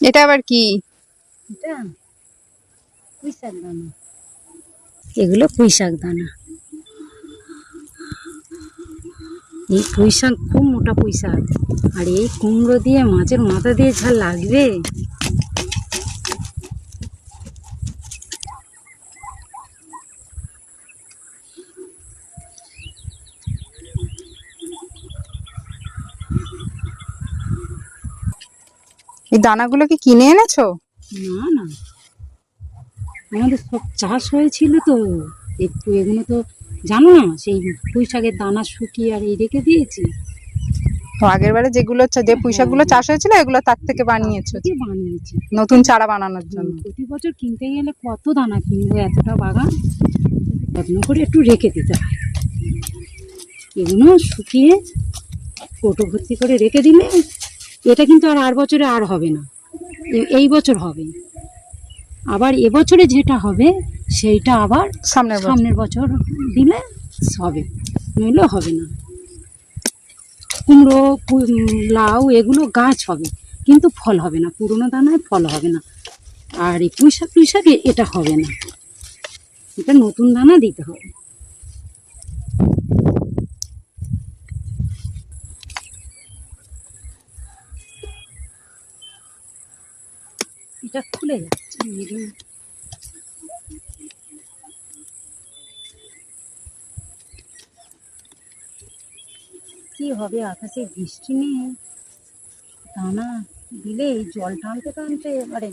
এটা আবার কি? এটা পুঁই শাক দানা, এগুলো পুঁই শাক দানা। এই পুঁই শাক খুব মোটা পুঁই শাক, আর এই কুমড়ো দিয়ে মাছের মাথা দিয়ে যা লাগবে। এই দানাগুলো কি কিনে এনেছো? না না, আমাদের সব চাষ হয়েছিল তো। একটু এগুলো তো জানো না, সেই পুঁই শাকের দানা শুকিয়ে আর এই রেখে দিয়েছি। তো আগের বারে যেগুলো যে পুঁই হ্যাঁ শাকগুলো হ্যাঁ, চাষ হয়েছিল এগুলো তার থেকে তার বানিয়েছো থেকে বানিয়েছি। নতুন চারা বানানোর জন্য? প্রতি বছর কিনতে গেলে কত দানা কিনবো, এতটা বাগান, যত্ন করে একটু রেখে দিতে হয়। এগুলো শুকিয়ে কৌটো ভর্তি করে রেখে দিলে এটা কিন্তু আর বছরে আর হবে না, এই বছর হবে। আবার এবছরে যেটা হবে সেইটা আবার সামনের বছর দিলে হবে, নইলে হবে না। কুমড়ো, লাউ এগুলো গাছ হবে কিন্তু ফল হবে না, পুরোনো দানায় ফল হবে না। আর এই পুঁই শাক এটা হবে না, এটা নতুন দানা দিতে হবে। এটা খুলে যাচ্ছে, কি হবে, আকাশে বৃষ্টি নেই, দানা দিলে এই জল টানতে টানতে এবারে